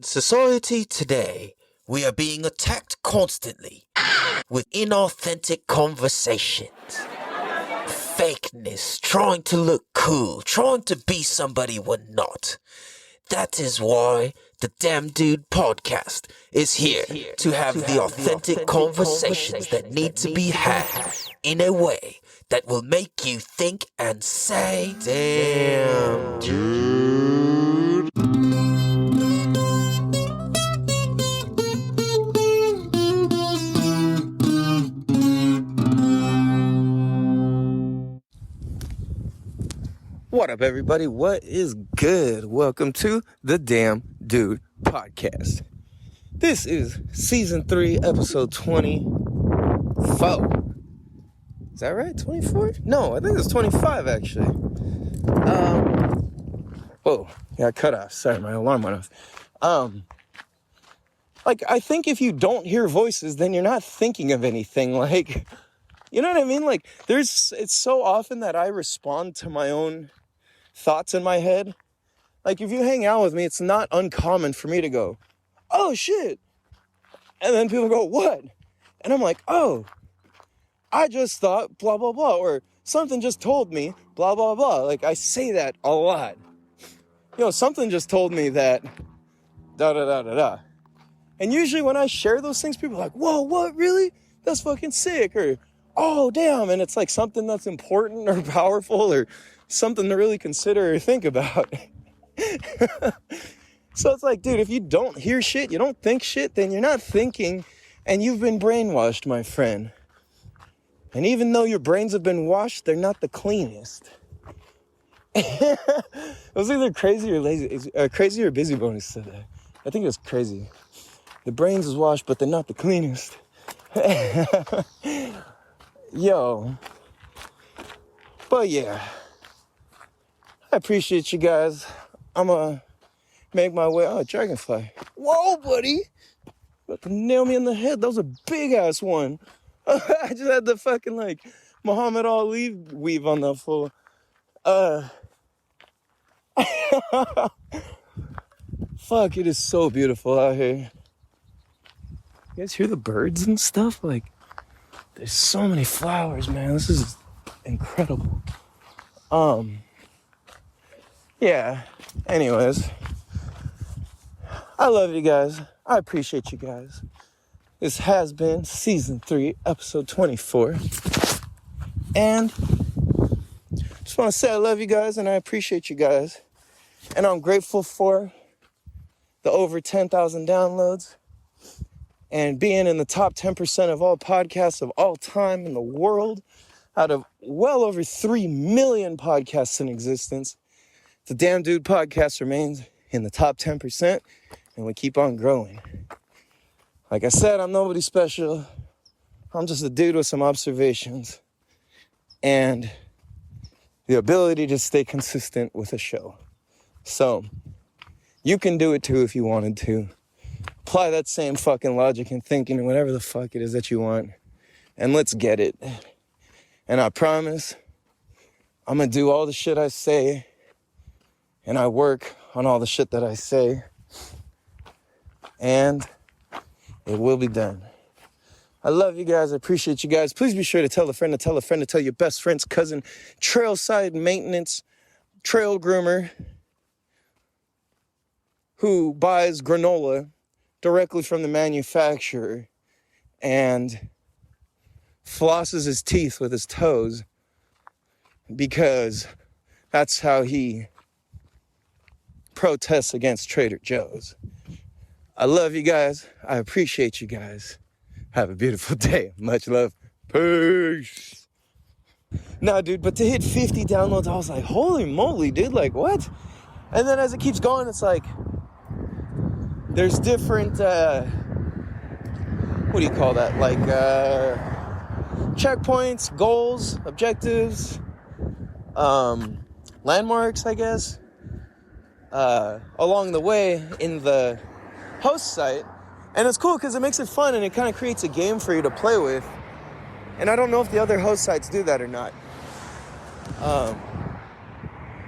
Society today, we are being attacked constantly with inauthentic conversations, fakeness, trying to look cool, trying to be somebody we're not. That is why the Damn Dude podcast is here to have the authentic conversations that need to be had in a way that will make you think and say, Damn Dude. What up, everybody? What is good? Welcome to the Damn Dude podcast. This is season 3, episode 24. Is that right? 24? No, I think it's 25 actually. Whoa, got cut off. Sorry, my alarm went off. I think if you don't hear voices, then you're not thinking of anything. You know what I mean? It's so often that I respond to my own thoughts in my head. Like, if you hang out with me, it's not uncommon for me to go, oh shit, and then people go, what? And I'm like, oh, I just thought blah blah blah, or something just told me blah blah blah. Like, I say that a lot. Something just told me that da da da da da. And usually when I share those things, people are like, whoa, what, really? That's fucking sick. Or, oh damn. And it's like something that's important or powerful or something to really consider or think about. So it's like, dude, if you don't hear shit, you don't think shit, then you're not thinking, and you've been brainwashed, my friend. And even though your brains have been washed, they're not the cleanest. It was either crazy or lazy, crazy or busy bonus said that. I think it was crazy. The brains is washed, but they're not the cleanest. Yo. But yeah. I appreciate you guys. I'm gonna make my way. Oh, dragonfly. Whoa, buddy. About to nail me in the head. That was a big ass one. I just had the fucking Muhammad Ali weave on that fool. Fuck, it is so beautiful out here. You guys hear the birds and stuff? There's so many flowers, man. This is incredible. Yeah. Anyways, I love you guys. I appreciate you guys. This has been season 3, episode 24. And just want to say I love you guys and I appreciate you guys. And I'm grateful for the over 10,000 downloads and being in the top 10% of all podcasts of all time in the world out of well over 3 million podcasts in existence. The Damn Dude podcast remains in the top 10% and we keep on growing. Like I said, I'm nobody special. I'm just a dude with some observations and the ability to stay consistent with a show. So, you can do it too if you wanted to. Apply that same fucking logic and thinking and whatever the fuck it is that you want. And let's get it. And I promise, I'm gonna do all the shit I say. And I work on all the shit that I say. And it will be done. I love you guys. I appreciate you guys. Please be sure to tell a friend to tell a friend to tell your best friend's cousin, trailside maintenance, trail groomer, who buys granola directly from the manufacturer and flosses his teeth with his toes because that's how he protests against Trader Joe's. I love you guys. I appreciate you guys. Have a beautiful day. Much love. Peace. Nah, dude, but to hit 50 downloads, I was like, holy moly, dude, what? And then as it keeps going, it's like, there's different, what do you call that? Checkpoints, goals, objectives, landmarks, I guess, along the way in the host site. And it's cool because it makes it fun and it kind of creates a game for you to play with. And I don't know if the other host sites do that or not.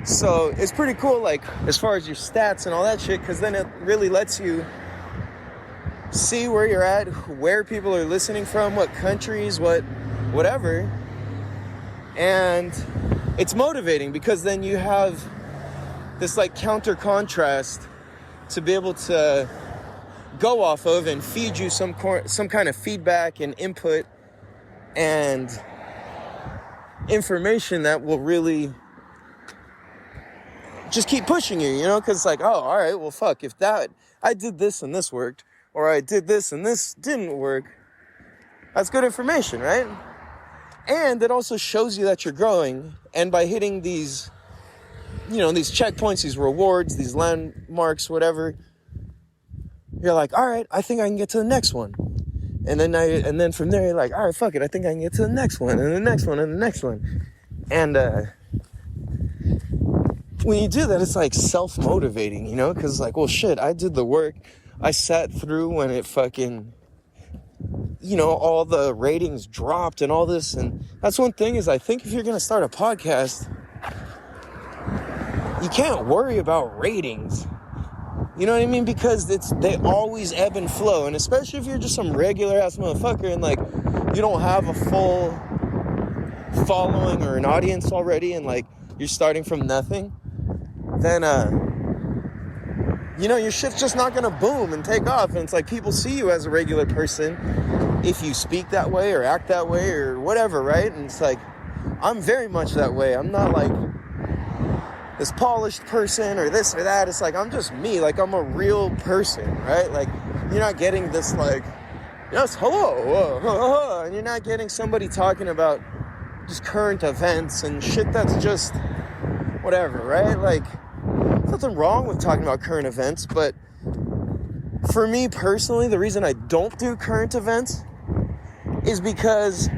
So it's pretty cool, like, as far as your stats and all that shit, because then it really lets you see where you're at, where people are listening from, what countries, whatever. And it's motivating because then you have this, like, counter contrast to be able to go off of and feed you some kind of feedback and input and information that will really just keep pushing you, you know, because like, oh, all right, well, fuck, if I did this and this worked, or I did this and this didn't work, that's good information, right? And it also shows you that you're growing, and by hitting these, you know, these checkpoints, these rewards, these landmarks, whatever, you're like, all right, I think I can get to the next one. And then from there, you're like, all right, fuck it, I think I can get to the next one, and the next one, and the next one. And when you do that, it's like self-motivating, you know? Because it's like, well, shit, I did the work. I sat through when it fucking, you know, all the ratings dropped and all this. And that's one thing is I think if you're going to start a podcast, you can't worry about ratings. You know what I mean? Because they always ebb and flow. And especially if you're just some regular ass motherfucker and like you don't have a full following or an audience already and like you're starting from nothing, then you know, your shit's just not gonna boom and take off. And it's like people see you as a regular person if you speak that way or act that way or whatever, right? And it's like, I'm very much that way. I'm not like this polished person or this or that. It's like, I'm just me. Like, I'm a real person, right? Like, you're not getting this like, yes, hello, and you're not getting somebody talking about just current events and shit that's just whatever, right? Like, nothing wrong with talking about current events, but for me personally, the reason I don't do current events is because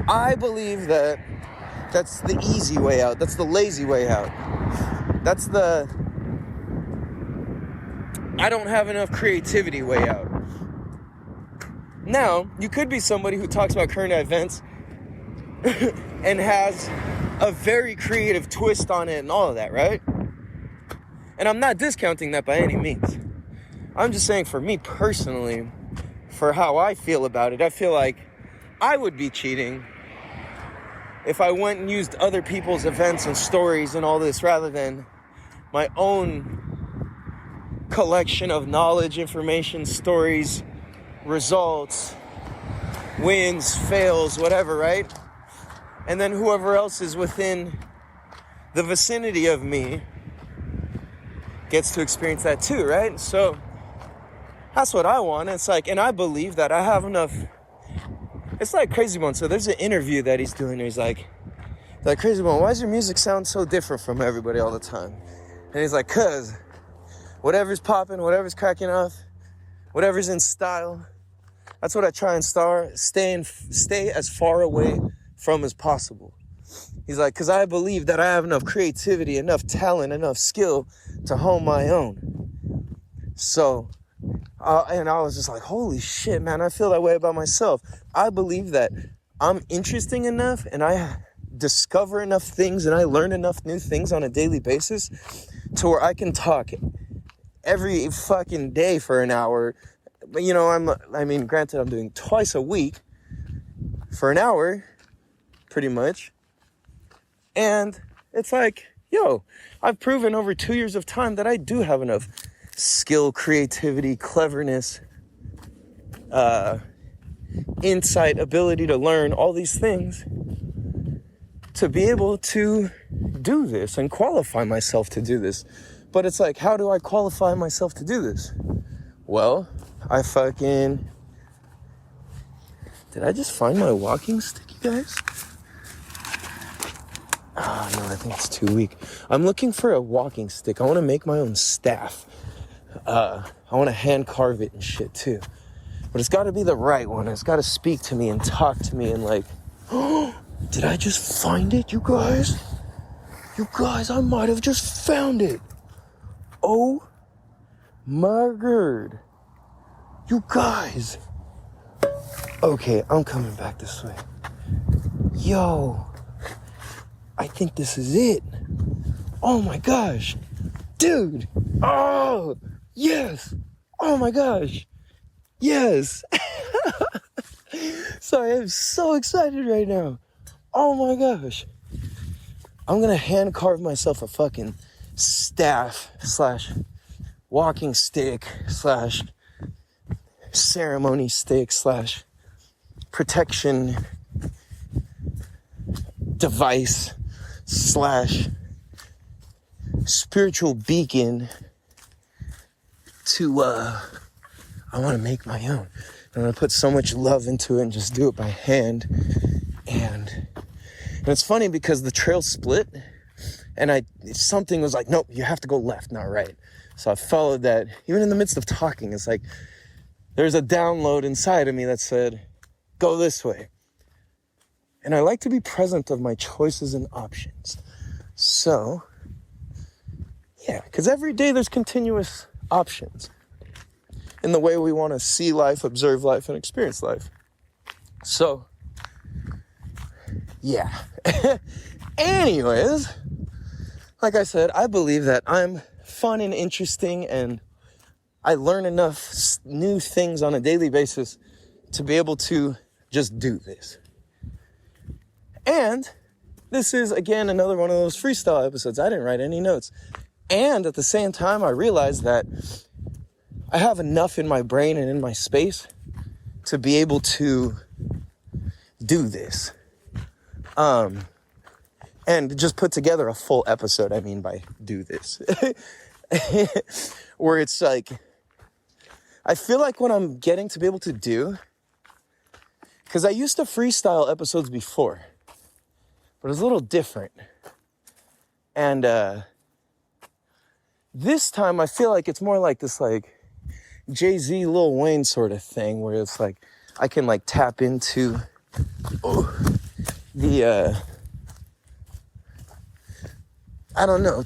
I believe that that's the easy way out. That's the lazy way out. That's the I don't have enough creativity way out. Now, you could be somebody who talks about current events and has a very creative twist on it and all of that, right? And I'm not discounting that by any means. I'm just saying for me personally, for how I feel about it, I feel like I would be cheating if I went and used other people's events and stories and all this rather than my own collection of knowledge, information, stories, results, wins, fails, whatever, right? And then whoever else is within the vicinity of me gets to experience that too, right? So that's what I want. It's like, and I believe that I have enough. It's like Crazy Bone. So there's an interview that he's doing. He's like, Crazy Bone, why does your music sound so different from everybody all the time? And he's like, cause whatever's popping, whatever's cracking off, whatever's in style, that's what I try and stay as far away from as possible. He's like, cause I believe that I have enough creativity, enough talent, enough skill to hone my own. So, and I was just like, holy shit, man, I feel that way about myself. I believe that I'm interesting enough and I discover enough things and I learn enough new things on a daily basis to where I can talk every fucking day for an hour. But, you know, granted, I'm doing twice a week for an hour, pretty much. And it's like, yo, I've proven over 2 years of time that I do have enough skill, creativity, cleverness, insight, ability to learn all these things to be able to do this and qualify myself to do this. But it's like, how do I qualify myself to do this? Well, did I just find my walking stick, you guys? Oh, no, I think it's too weak. I'm looking for a walking stick. I want to make my own staff. I want to hand carve it and shit too. But it's got to be the right one. It's got to speak to me and talk to me and like, oh, did I just find it, you guys? You guys, I might have just found it. Oh my god. You guys. Okay, I'm coming back this way. Yo. I think this is it. Oh my gosh. Dude. Oh, yes. Oh my gosh. Yes. Sorry, I'm so excited right now. Oh my gosh. I'm gonna hand carve myself a fucking staff / walking stick / ceremony stick / protection device / spiritual beacon to I want to make my own. I'm gonna put so much love into it and just do it by hand. And it's funny because the trail split, and something was like, nope, you have to go left, not right. So I followed that. Even in the midst of talking, it's like there's a download inside of me that said, go this way. And I like to be present of my choices and options. So, yeah, because every day there's continuous options in the way we want to see life, observe life, and experience life. So, yeah. Anyways, like I said, I believe that I'm fun and interesting, and I learn enough new things on a daily basis to be able to just do this. And this is, again, another one of those freestyle episodes. I didn't write any notes. And at the same time, I realized that I have enough in my brain and in my space to be able to do this. And just put together a full episode, I mean by do this. Where it's like, I feel like what I'm getting to be able to do, because I used to freestyle episodes before, but it was a little different. And this time I feel like it's more like this like Jay-Z, Lil Wayne sort of thing, where it's like I can like tap into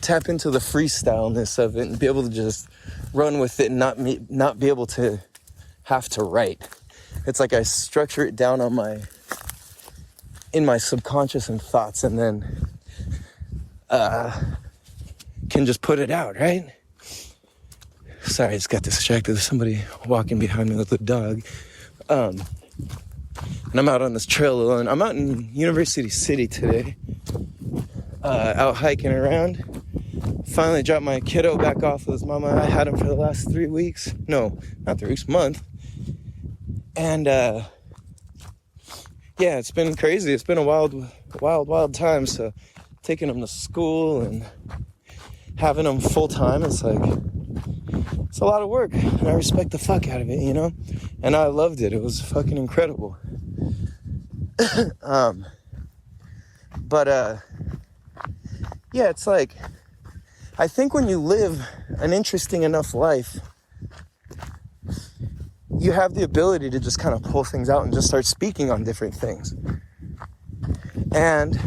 tap into the freestyleness of it and be able to just run with it and not be able to have to write. It's like I structure it down in my subconscious and thoughts, and then can just put it out, right? Sorry, I just got distracted. There's somebody walking behind me with a dog. And I'm out on this trail alone. I'm out in University City today, out hiking around. Finally dropped my kiddo back off with his mama. I had him for the last 3 weeks. No, not 3 weeks, month. And yeah, it's been crazy. It's been a wild time. So taking him to school and having him full time, it's like, it's a lot of work. And I respect the fuck out of it, you know? And I loved it. It was fucking incredible. Yeah, it's like, I think when you live an interesting enough life, you have the ability to just kind of pull things out and just start speaking on different things. And,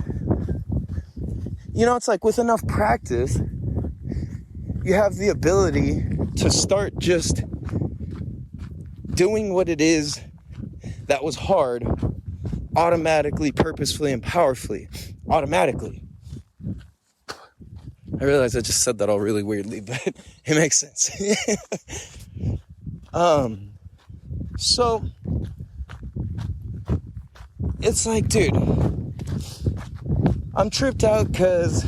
you know, it's like with enough practice, you have the ability to start just doing what it is that was hard automatically, purposefully, and powerfully. Automatically. I realize I just said that all really weirdly, but it makes sense. So it's like, dude, I'm tripped out because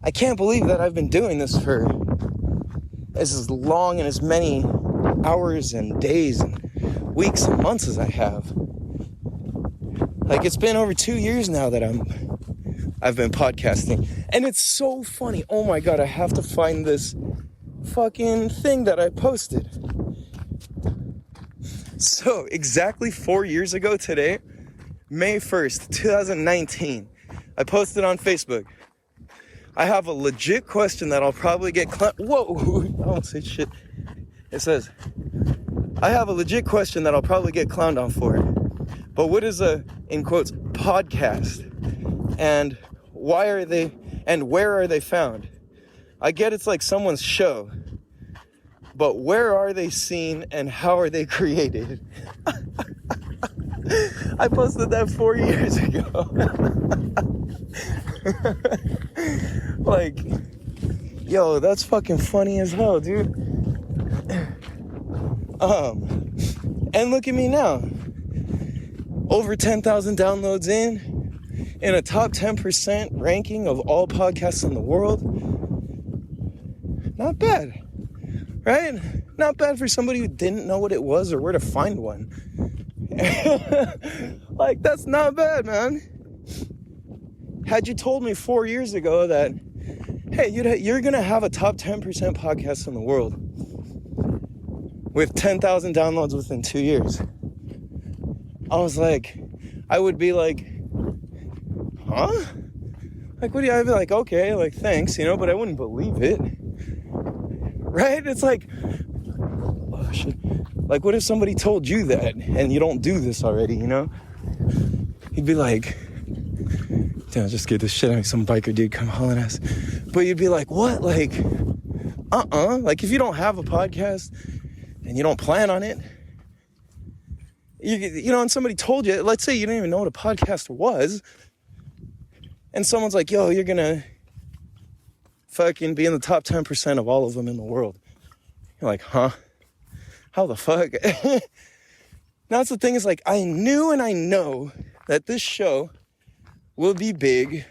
I can't believe that I've been doing this for as long and as many hours and days and weeks and months as I have. Like, it's been over 2 years now that I've been podcasting, and it's so funny. Oh my God, I have to find this fucking thing that I posted. So exactly 4 years ago today, May 1st, 2019, I posted on Facebook. I have a legit question that I'll probably get whoa, I almost said shit. It says, I have a legit question that I'll probably get clowned on for. But what is a, in quotes, podcast? And why are they, and where are they found? I get it's like someone's show, but where are they seen and how are they created? I posted that 4 years ago. Like, yo, that's fucking funny as hell, dude. And look at me now. Over 10,000 downloads in a top 10% ranking of all podcasts in the world. Not bad, right? Not bad for somebody who didn't know what it was or where to find one. Like, that's not bad, man. Had you told me 4 years ago that, hey, you're going to have a top 10% podcast in the world with 10,000 downloads within 2 years, I would be like, huh? Like, what do you, I'd be like, okay, like, thanks, but I wouldn't believe it. Right? It's like, oh, shit. Like, what if somebody told you that and you don't do this already, You'd be like, damn, just get this shit out of some biker dude come hauling ass. But you'd be like, what? Like, Like, if you don't have a podcast and you don't plan on it, and somebody told you, let's say you didn't even know what a podcast was, and someone's like, yo, you're gonna fucking be in the top 10% of all of them in the world. You're like, huh? How the fuck? Now, that's the thing is, like, I knew and I know that this show will be big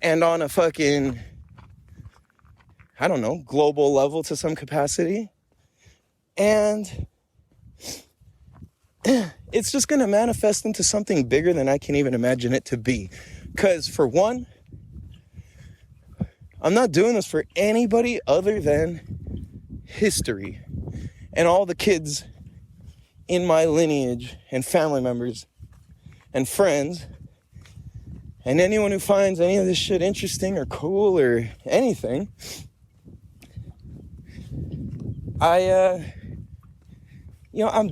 and on a fucking, I don't know, global level to some capacity. And it's just going to manifest into something bigger than I can even imagine it to be. Because, for one, I'm not doing this for anybody other than history and all the kids in my lineage and family members and friends and anyone who finds any of this shit interesting or cool or anything. I'm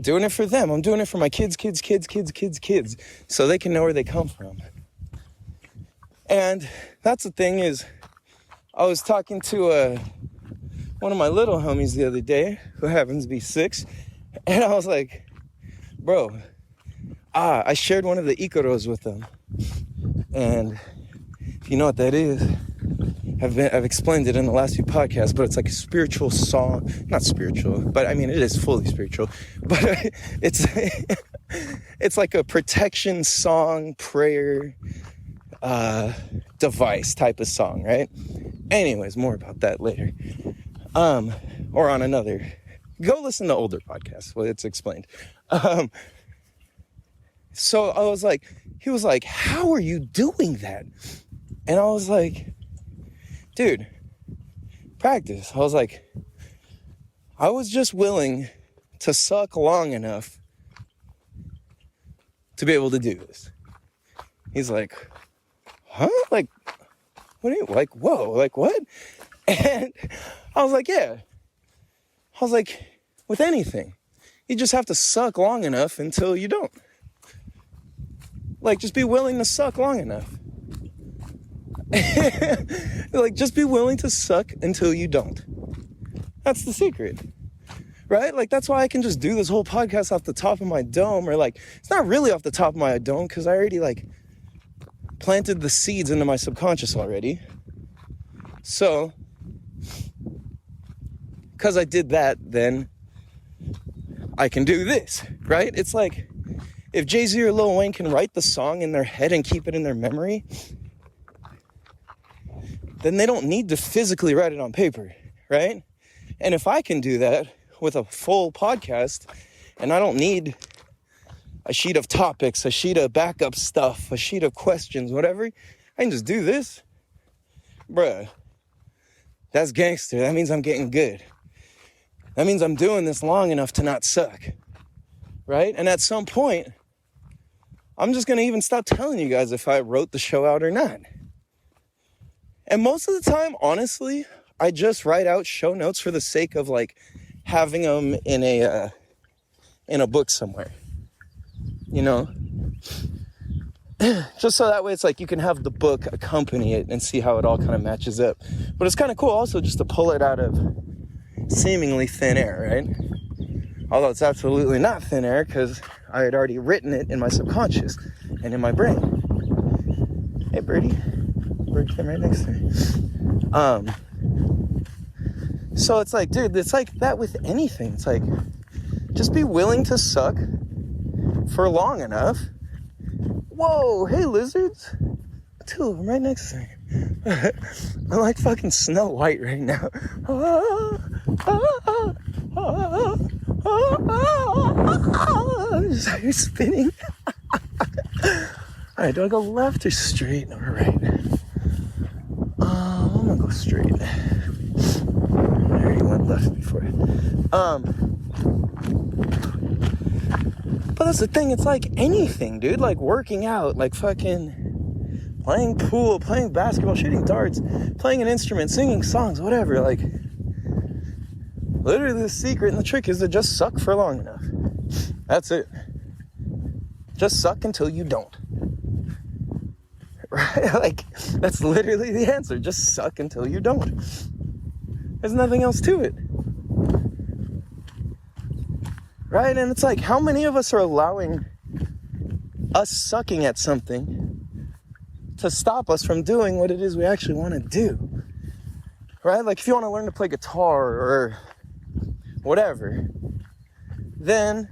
doing it for them. I'm doing it for my kids, so they can know where they come from. And that's the thing is, I was talking to one of my little homies the other day, who happens to be 6, and I was like, bro, I shared one of the Ikaros with them. And if you know what that is, I've explained it in the last few podcasts, but it's like a spiritual song. Not spiritual, but I mean, it is fully spiritual. But it's like a protection song, prayer, device type of song, right? Anyways, more about that later. Or on another. Go listen to older podcasts. Well, it's explained. So I was like, he was like, how are you doing that? And I was like, dude, practice. I was like, I was just willing to suck long enough to be able to do this. He's like, huh? Like, what are you, like, whoa, like, what? And I was like, yeah. I was like, with anything, you just have to suck long enough until you don't. Like, just be willing to suck long enough. Like, just be willing to suck until you don't. That's the secret, right? Like, that's why I can just do this whole podcast off the top of my dome, or like, it's not really off the top of my dome, because I already like planted the seeds into my subconscious already. So, because I did that, then I can do this, right? It's like, if Jay-Z or Lil Wayne can write the song in their head and keep it in their memory, then they don't need to physically write it on paper, right? And if I can do that with a full podcast, and I don't need a sheet of topics, a sheet of backup stuff, a sheet of questions, whatever, I can just do this, bruh, that's gangster. That means I'm getting good. That means I'm doing this long enough to not suck, right? And at some point, I'm just going to even stop telling you guys if I wrote the show out or not. And most of the time, honestly, I just write out show notes for the sake of like having them in a book somewhere, just so that way it's like you can have the book accompany it and see how it all kind of matches up. But it's kind of cool also just to pull it out of seemingly thin air, right? Although it's absolutely not thin air because I had already written it in my subconscious and in my brain. Hey, birdie. Bird came right next to me. So it's like, dude, it's like that with anything. It's like, just be willing to suck for long enough. Whoa, hey, lizards. Two of them right next to me. I'm like fucking Snow White right now. Just like you're spinning. Alright, do I go left or straight or right? I'm gonna go straight. I already went left before. But that's the thing, it's like anything, dude. Like working out, like fucking playing pool, playing basketball, shooting darts, playing an instrument, singing songs, whatever. Like, literally the secret and the trick is to just suck for long enough. That's it. Just suck until you don't. Right? Like, that's literally the answer. Just suck until you don't. There's nothing else to it. Right? And it's like, how many of us are allowing us sucking at something to stop us from doing what it is we actually want to do? Right? Like, if you want to learn to play guitar or whatever, then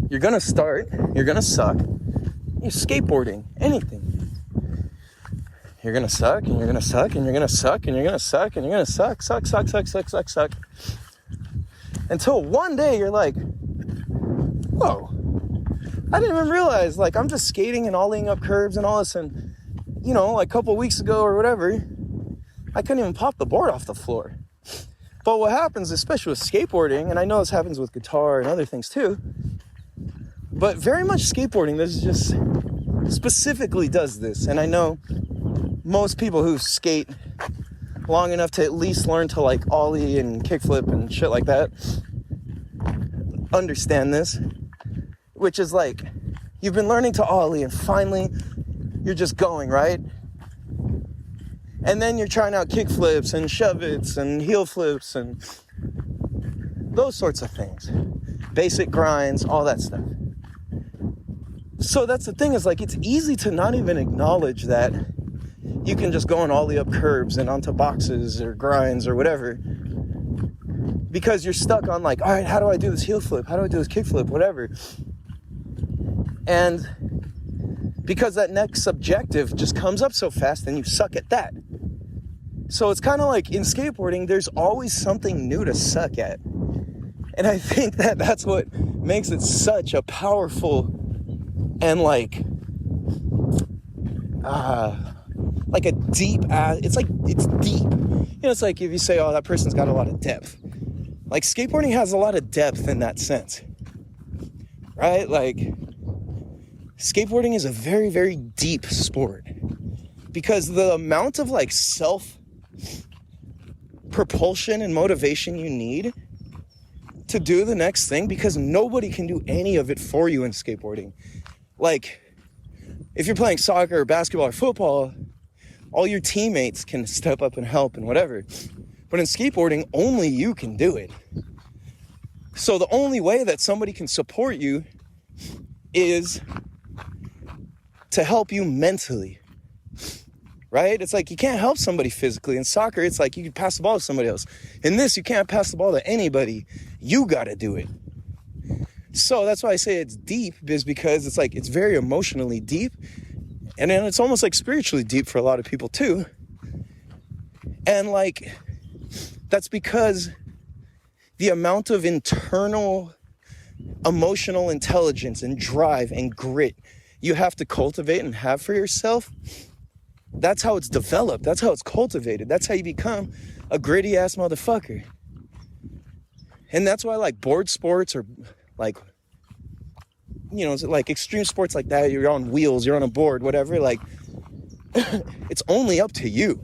you're going to start, you're going to suck. You're skateboarding, anything. You're going to suck, and you're going to suck, and you're going to suck, and you're going to suck, and you're going to suck. Until one day you're like, whoa, I didn't even realize, like, I'm just skating and ollieing up curbs and all this, and, you know, like a couple weeks ago or whatever, I couldn't even pop the board off the floor. But what happens, especially with skateboarding, and I know this happens with guitar and other things too, but very much skateboarding, there's just specifically does this, and I know most people who skate long enough to at least learn to like ollie and kickflip and shit like that understand this, which is like, you've been learning to ollie and finally you're just going, right? And then you're trying out kickflips and shove-its and heel flips and those sorts of things, basic grinds, all that stuff. So that's the thing, is like, it's easy to not even acknowledge that you can just go and ollie up curbs and onto boxes or grinds or whatever, because you're stuck on like, all right, how do I do this heel flip? How do I do this kick flip? Whatever. And because that next objective just comes up so fast and you suck at that. So it's kind of like in skateboarding, there's always something new to suck at. And I think that that's what makes it such a powerful and like a deep ass, it's deep. You know, it's like if you say, oh, that person's got a lot of depth. Like, skateboarding has a lot of depth in that sense. Right? Like, skateboarding is a very, very deep sport. Because the amount of like self-propulsion and motivation you need to do the next thing, because nobody can do any of it for you in skateboarding. Like, if you're playing soccer or basketball or football, all your teammates can step up and help and whatever. But in skateboarding, only you can do it. So the only way that somebody can support you is to help you mentally. Right? It's like, you can't help somebody physically. In soccer, it's like you can pass the ball to somebody else. In this, you can't pass the ball to anybody. You gotta do it. So that's why I say it's deep, is because it's like, it's very emotionally deep. And then it's almost like spiritually deep for a lot of people too. And like, that's because the amount of internal emotional intelligence and drive and grit you have to cultivate and have for yourself, that's how it's developed. That's how it's cultivated. That's how you become a gritty ass motherfucker. And that's why like board sports or like, you know, like extreme sports like that, you're on wheels, you're on a board, whatever, like, it's only up to you,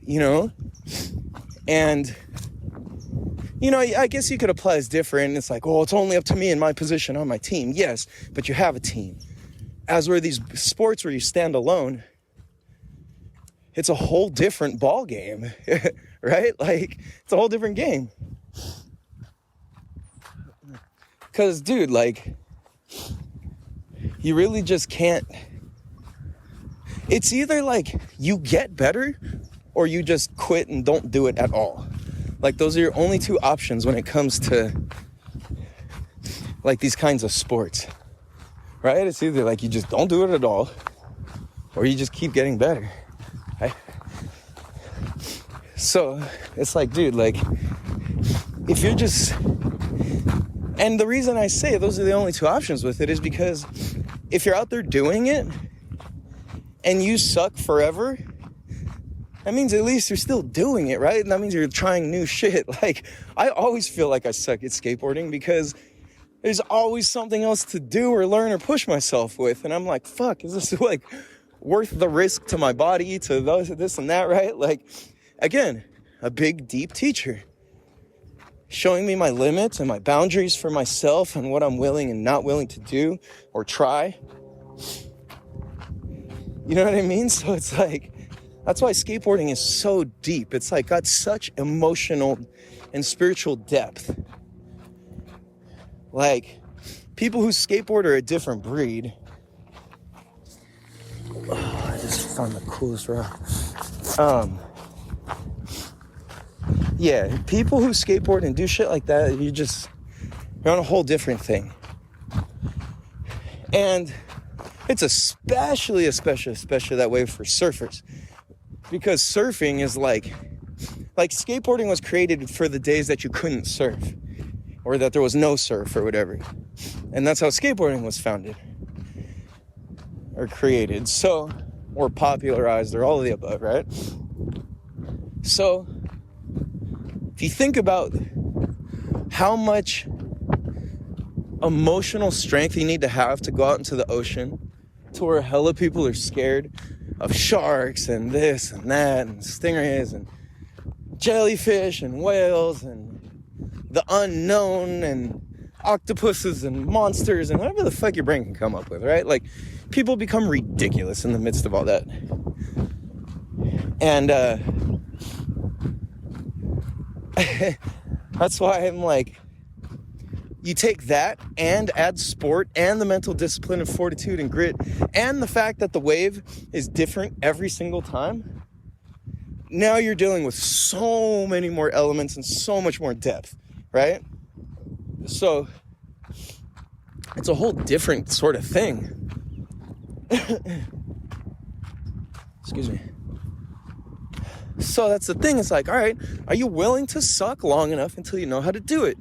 you know? And, you know, I guess you could apply as different. It's like, oh, it's only up to me and my position on my team. Yes, but you have a team. As where these sports where you stand alone, it's a whole different ball game, right? Like, it's a whole different game. Because, dude, like, you really just can't. It's either like you get better or you just quit and don't do it at all. Like, those are your only two options when it comes to, like, these kinds of sports, right? It's either like you just don't do it at all or you just keep getting better, right? So it's like, dude, like, if you're just, and the reason I say those are the only two options with it is because if you're out there doing it and you suck forever, that means at least you're still doing it, right? And that means you're trying new shit. Like, I always feel like I suck at skateboarding because there's always something else to do or learn or push myself with. And I'm like, fuck, is this like worth the risk to my body, to this and that, right? Like, again, a big, deep teacher showing me my limits and my boundaries for myself and what I'm willing and not willing to do or try. You know what I mean? So it's like, that's why skateboarding is so deep. It's like got such emotional and spiritual depth. Like, people who skateboard are a different breed. Oh, I just found the coolest rock. Yeah, people who skateboard and do shit like that, you're on a whole different thing. And it's especially that way for surfers. Because surfing is like skateboarding was created for the days that you couldn't surf. Or that there was no surf or whatever. And that's how skateboarding was founded. Or created. So, or popularized, or all of the above, right? So, if you think about how much emotional strength you need to have to go out into the ocean, to where hella people are scared of sharks and this and that and stingrays and jellyfish and whales and the unknown and octopuses and monsters and whatever the fuck your brain can come up with, right? Like, people become ridiculous in the midst of all that. And that's why I'm like, you take that and add sport and the mental discipline and fortitude and grit and the fact that the wave is different every single time. Now you're dealing with so many more elements and so much more depth, right? So it's a whole different sort of thing. Excuse me. So that's the thing. It's like, all right, are you willing to suck long enough until you know how to do it?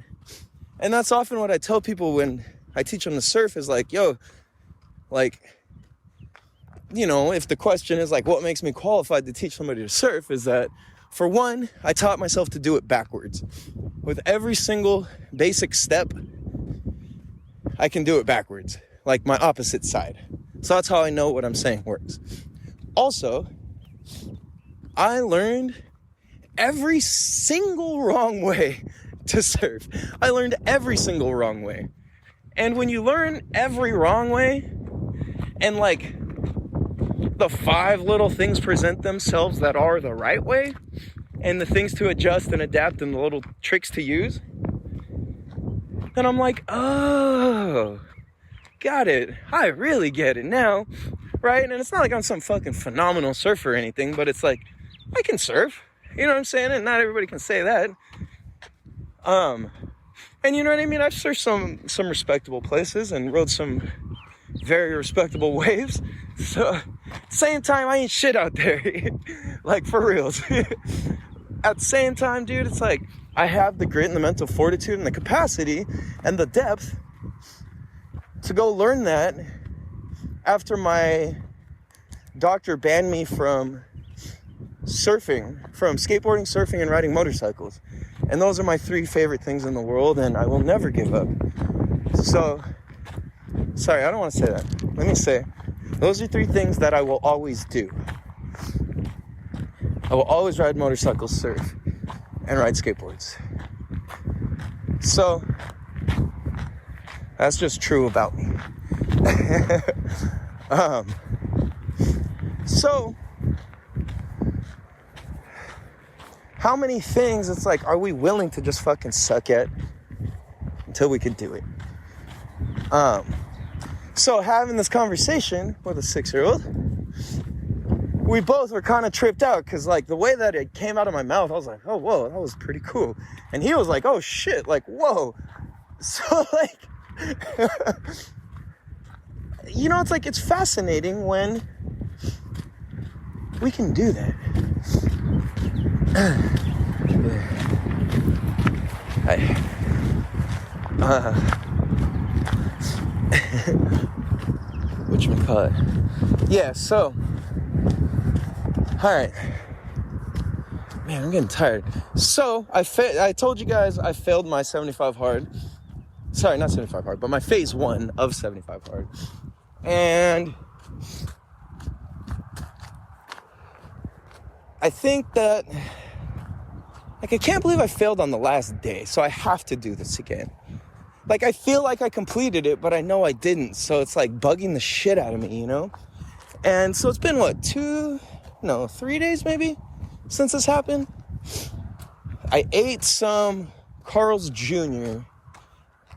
And that's often what I tell people when I teach them to surf is like, yo, like, you know, if the question is like, what makes me qualified to teach somebody to surf, is that, for one, I taught myself to do it backwards. With every single basic step, I can do it backwards, like my opposite side. So that's how I know what I'm saying works. Also, I learned every single wrong way to surf. I learned every single wrong way. And when you learn every wrong way, and like the 5 little things present themselves that are the right way, and the things to adjust and adapt and the little tricks to use, then I'm like, oh, got it. I really get it now, right? And it's not like I'm some fucking phenomenal surfer or anything, but it's like, I can surf. You know what I'm saying? And not everybody can say that. And you know what I mean? I've surfed some respectable places and rode some very respectable waves. So, same time, I ain't shit out there. Like, for reals. At the same time, dude, it's like, I have the grit and the mental fortitude and the capacity and the depth to go learn that after my doctor banned me from skateboarding, surfing, and riding motorcycles. And those are my 3 favorite things in the world, and I will never give up. So, sorry, I don't want to say that. Let me say, those are 3 things that I will always do. I will always ride motorcycles, surf, and ride skateboards. So, that's just true about me. So, how many things, it's like, are we willing to just fucking suck at until we can do it? So having this conversation with a 6-year-old, we both were kind of tripped out because, like, the way that it came out of my mouth, I was like, oh, whoa, that was pretty cool. And he was like, oh, shit, like, whoa. So, like, you know, it's like, it's fascinating when we can do that. Whatchamacallit? Yeah, so, all right. Man, I'm getting tired. So, I told you guys I failed my 75 hard. Sorry, not 75 hard, but my phase 1 of 75 hard. And I think that, like, I can't believe I failed on the last day, so I have to do this again. Like, I feel like I completed it, but I know I didn't, so it's, like, bugging the shit out of me, you know? And so it's been, 3 days, maybe, since this happened? I ate some Carl's Jr.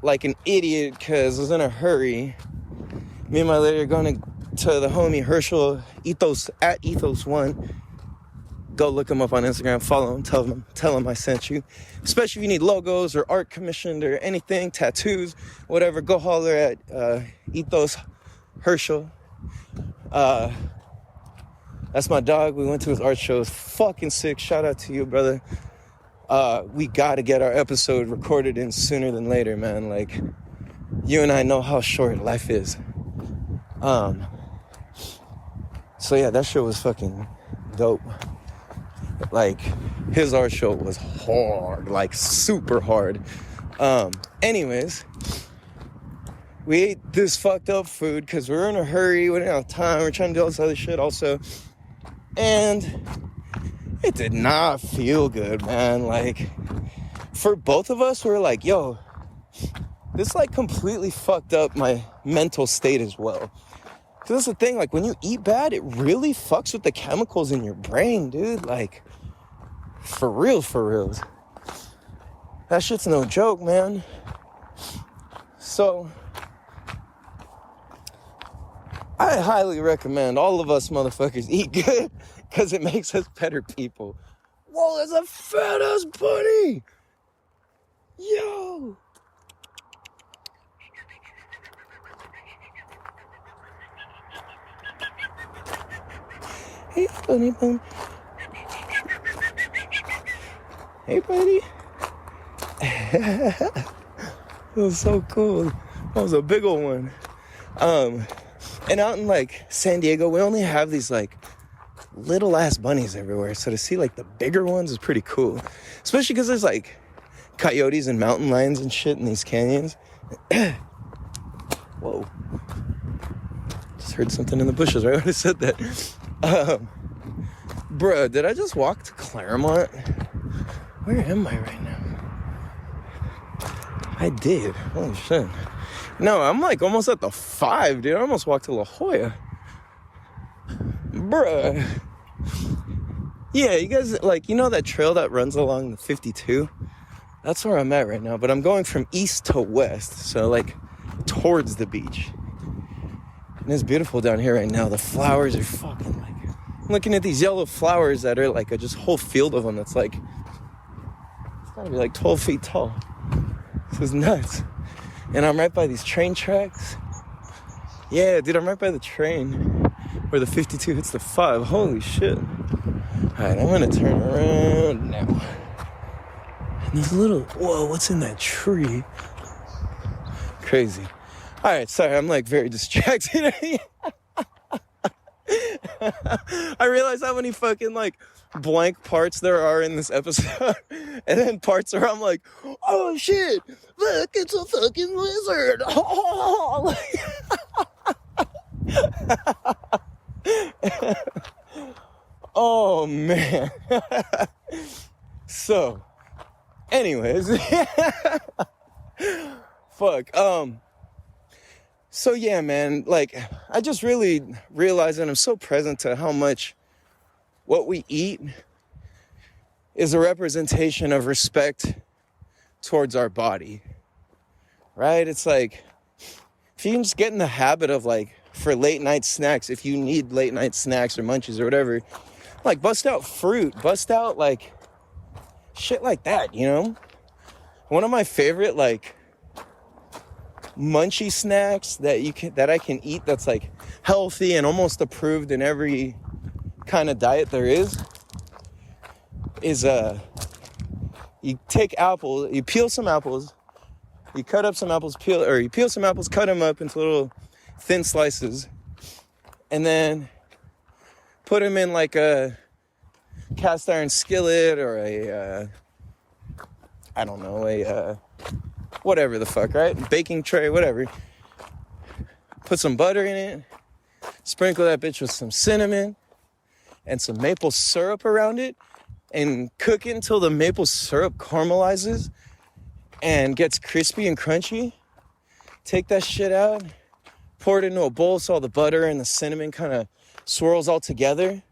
like an idiot, because I was in a hurry. Me and my lady are going to the homie Herschel, Ethos, at Ethos1. Go look him up on Instagram, follow him, tell him I sent you. Especially if you need logos or art commissioned or anything, tattoos, whatever, go holler at Ethos Herschel. That's my dog. We went to his art show. It was fucking sick. Shout out to you, brother. We got to get our episode recorded in sooner than later, man. Like, you and I know how short life is. So yeah, that show was fucking dope. Like, his art show was hard, like super hard. Anyways, we ate this fucked up food because we were in a hurry, we didn't have time, we were trying to do all this other shit also. And it did not feel good, man. Like, for both of us, we were like, yo, this like completely fucked up my mental state as well. Because that's the thing, like, when you eat bad, it really fucks with the chemicals in your brain, dude. Like, for real. That shit's no joke, man. So, I highly recommend all of us motherfuckers eat good, because it makes us better people. Whoa, there's a fat-ass bunny! Yo! Hey, bunny bun. Hey, buddy. It was so cool. That was a big old one. And out in, like, San Diego, we only have these, like, little-ass bunnies everywhere. So to see, like, the bigger ones is pretty cool. Especially because there's, like, coyotes and mountain lions and shit in these canyons. Whoa. Just heard something in the bushes right when I said that. Bruh, did I just walk to Claremont? Where am I right now? I did. Holy shit. No, I'm like almost at the 5, dude. I almost walked to La Jolla. Bruh. Yeah, you guys, like, you know that trail that runs along the 52? That's where I'm at right now. But I'm going from east to west. So, like, towards the beach. And it's beautiful down here right now. The flowers are fucking, like... I'm looking at these yellow flowers that are, like, just whole field of them that's, like... It's gotta be, like, 12 feet tall. This is nuts. And I'm right by these train tracks. Yeah, dude, I'm right by the train where the 52 hits the 5. Holy shit. Alright, I'm gonna turn around now. And there's a little... Whoa, what's in that tree? Crazy. Alright, sorry, I'm, like, very distracted. I realize how many fucking, like, blank parts there are in this episode. And then parts where I'm like, oh, shit, look, it's a fucking lizard. Oh, oh man. So, anyways. Fuck. So yeah, man, like, I just really realized that I'm so present to how much what we eat is a representation of respect towards our body, right? It's like, if you can just get in the habit of, like, for late night snacks, if you need late night snacks or munchies or whatever, like, bust out fruit, bust out, like, shit like that, you know? One of my favorite, like, munchy snacks that I can eat that's, like, healthy and almost approved in every kind of diet there is you take apples, you peel some apples, you cut up some apples, you peel some apples, cut them up into little thin slices, and then put them in, like, a cast iron skillet or a whatever the fuck, right? Baking tray, whatever. Put some butter in it, sprinkle that bitch with some cinnamon and some maple syrup around it, and cook it until the maple syrup caramelizes and gets crispy and crunchy. Take that shit out, pour it into a bowl so all the butter and the cinnamon kind of swirls all together.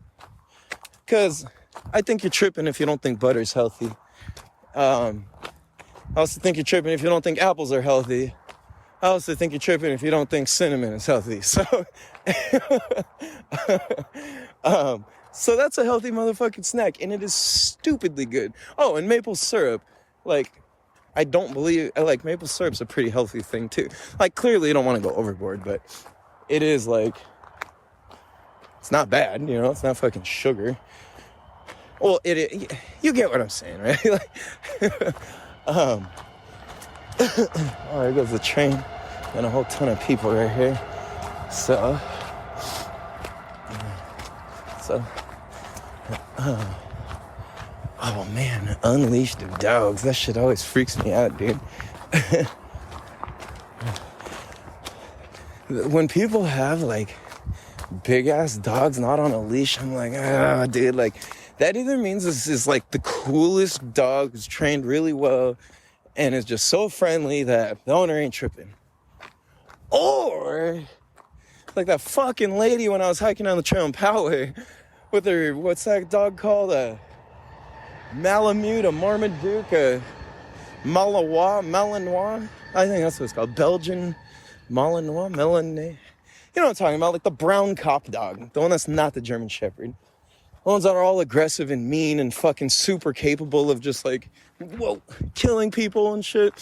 Because I think you're tripping if you don't think butter's healthy. I also think you're tripping if you don't think apples are healthy. I also think you're tripping if you don't think cinnamon is healthy. So, so that's a healthy motherfucking snack, and it is stupidly good. Oh, and maple syrup. Like, like, maple syrup's a pretty healthy thing, too. Like, clearly you don't want to go overboard, but it is, like, it's not bad, you know? It's not fucking sugar. Well, you get what I'm saying, right? Like, oh, there goes the train and a whole ton of people right here. So, oh man, unleash the dogs. That shit always freaks me out, dude. When people have, like, big ass dogs not on a leash, I'm like, dude, like, that either means this is, like, the coolest dog who's trained really well and is just so friendly that the owner ain't tripping. Or, like that fucking lady when I was hiking down the trail in Poway with her, what's that dog called? A Malamute, a Marmaduke, a Malinois? I think that's what it's called. Belgian Malinois? You know what I'm talking about? Like the brown cop dog. The one that's not the German Shepherd. The ones that are all aggressive and mean and fucking super capable of just, like, killing people and shit.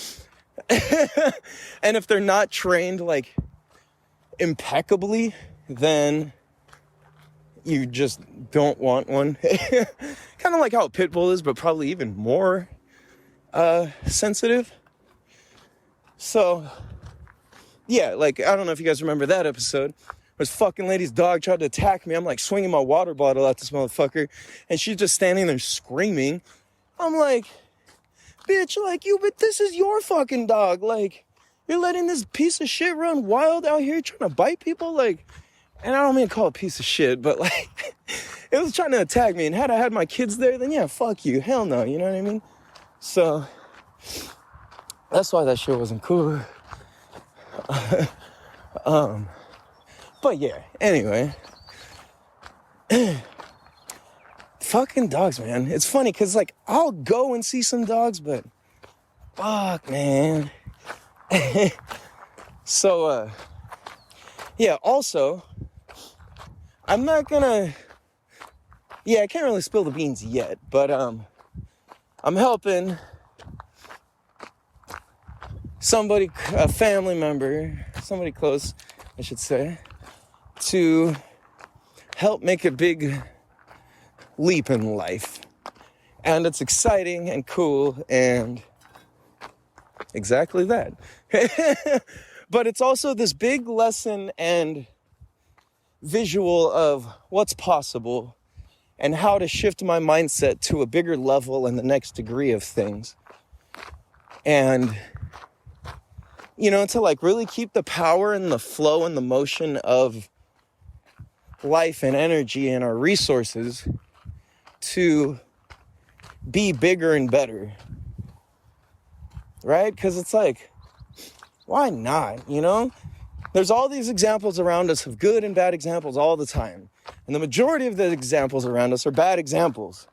And if they're not trained, like, impeccably, then you just don't want one. Kind of like how a pit bull is, but probably even more sensitive. So, yeah, like, I don't know if you guys remember that episode. This fucking lady's dog tried to attack me. I'm, like, swinging my water bottle at this motherfucker, and she's just standing there screaming. I'm like, bitch, like, but this is your fucking dog. Like, you're letting this piece of shit run wild out here trying to bite people? Like, and I don't mean to call it a piece of shit, but, like, it was trying to attack me. And had I had my kids there, then yeah, fuck you. Hell no, you know what I mean? So, that's why that shit wasn't cool. But yeah, anyway. Fucking dogs, man. It's funny because, like, I'll go and see some dogs, but fuck, man. So, yeah, also, I'm not gonna, I can't really spill the beans yet, but, I'm helping somebody, a family member, somebody close, I should say, to help make a big leap in life. And it's exciting and cool and exactly that. But it's also this big lesson and visual of what's possible and how to shift my mindset to a bigger level and the next degree of things. And, you know, to, like, really keep the power and the flow and the motion of life and energy and our resources to be bigger and better, right? Because it's like, why not, you know? There's all these examples around us of good and bad examples all the time. And the majority of the examples around us are bad examples.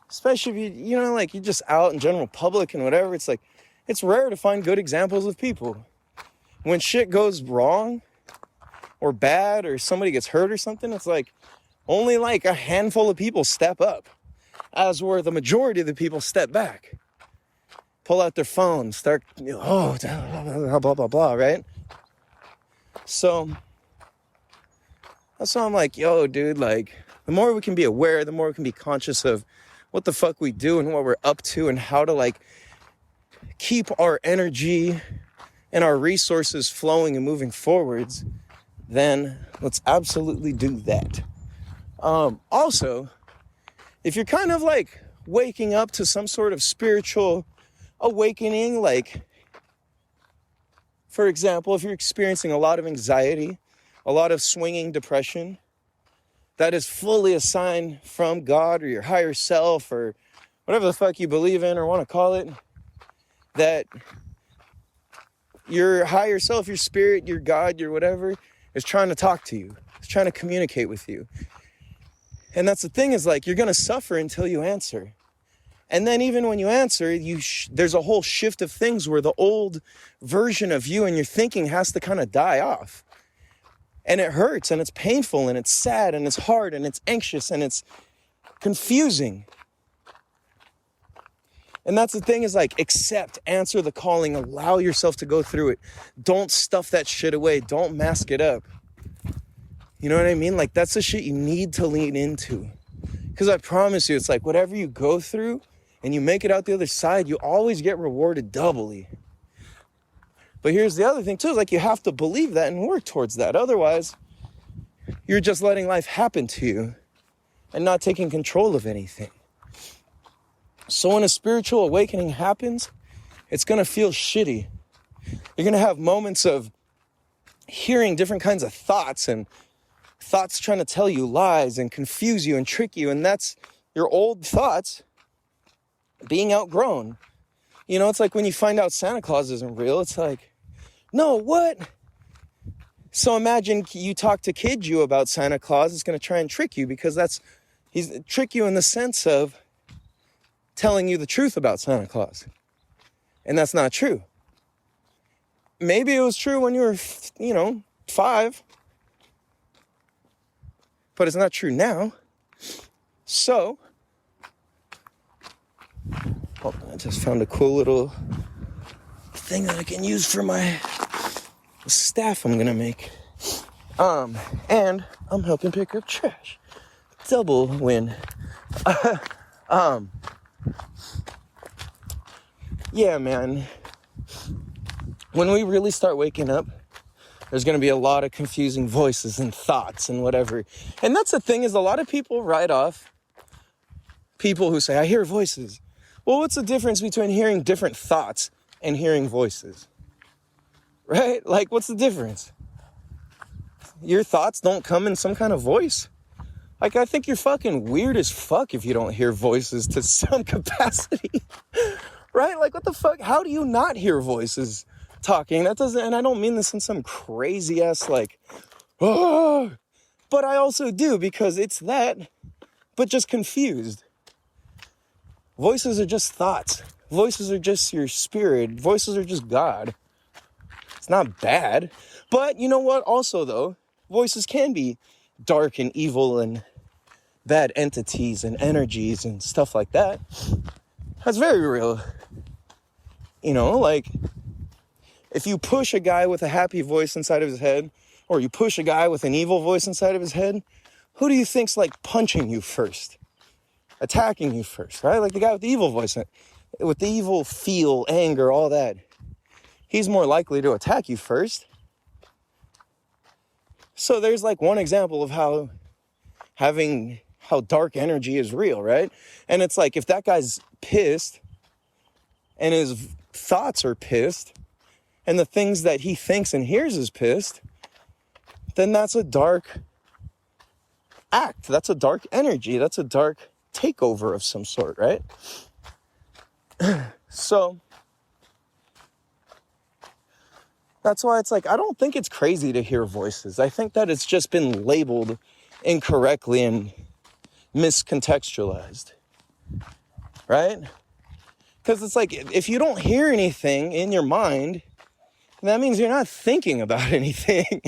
Especially if you know, like, you're just out in general public and whatever. It's like, it's rare to find good examples of people. when shit goes wrong or bad or somebody gets hurt or something, it's like only like a handful of people step up, as where the majority of the people step back, pull out their phone, start, blah, blah, blah, blah, right? So that's why I'm like, yo, dude, like, the more we can be aware, the more we can be conscious of what the fuck we do and what we're up to and how to, like, keep our energy and our resources flowing and moving forwards, then let's absolutely do that. Also, if you're kind of, like, waking up to some sort of spiritual awakening, like, for example, if you're experiencing a lot of anxiety, a lot of swinging depression, that is fully a sign from God or your higher self or whatever the fuck you believe in or want to call it, that your higher self, your spirit, your God, your whatever, is trying to talk to you. It's trying to communicate with you. And that's the thing, is like, you're going to suffer until you answer. And then even when you answer, there's a whole shift of things where the old version of you and your thinking has to kind of die off. And it hurts, and it's painful, and it's sad, and it's hard, and it's anxious, and it's confusing. And that's the thing, is like, accept, answer the calling, allow yourself to go through it. Don't stuff that shit away. Don't mask it up. You know what I mean? Like, that's the shit you need to lean into. Because I promise you, it's like, whatever you go through and you make it out the other side, you always get rewarded doubly. But here's the other thing too, like, you have to believe that and work towards that. Otherwise, you're just letting life happen to you and not taking control of anything. So when a spiritual awakening happens, it's going to feel shitty. You're going to have moments of hearing different kinds of thoughts, and thoughts trying to tell you lies and confuse you and trick you. And that's your old thoughts being outgrown. You know, it's like when you find out Santa Claus isn't real, it's like, no, what? So imagine you talk to kid you about Santa Claus, it's going to try and trick you, because he's trick you in the sense of telling you the truth about Santa Claus. And that's not true. Maybe it was true when you were, 5, but it's not true now. So, hold on, I just found a cool little thing that I can use for my staff I'm gonna make. And I'm helping pick up trash. Double win. Yeah, man. When we really start waking up, there's going to be a lot of confusing voices and thoughts and whatever. And that's the thing, is a lot of people write off people who say, I hear voices. Well, what's the difference between hearing different thoughts and hearing voices? Right? Like, what's the difference? Your thoughts don't come in some kind of voice? Like, I think you're fucking weird as fuck if you don't hear voices to some capacity. Right? Like, what the fuck? How do you not hear voices talking? That doesn't, and I don't mean this in some crazy ass, like, oh, but I also do, because it's that, but just confused. Voices are just thoughts. Voices are just your spirit. Voices are just God. It's not bad. But you know what? Also, though, voices can be dark and evil and bad entities and energies and stuff like that. That's very real. You know, like, if you push a guy with a happy voice inside of his head, or you push a guy with an evil voice inside of his head, who do you think's, like, punching you first? Attacking you first, right? Like the guy with the evil voice, with the evil feel, anger, all that. He's more likely to attack you first. So there's, like, one example of how dark energy is real, right? And it's like, if that guy's pissed and his thoughts are pissed and the things that he thinks and hears is pissed, then that's a dark act. That's a dark energy. That's a dark takeover of some sort, right? So that's why it's like, I don't think it's crazy to hear voices. I think that it's just been labeled incorrectly and miscontextualized, right? Because it's like, if you don't hear anything in your mind, that means you're not thinking about anything.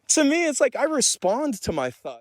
To me, it's like I respond to my thoughts.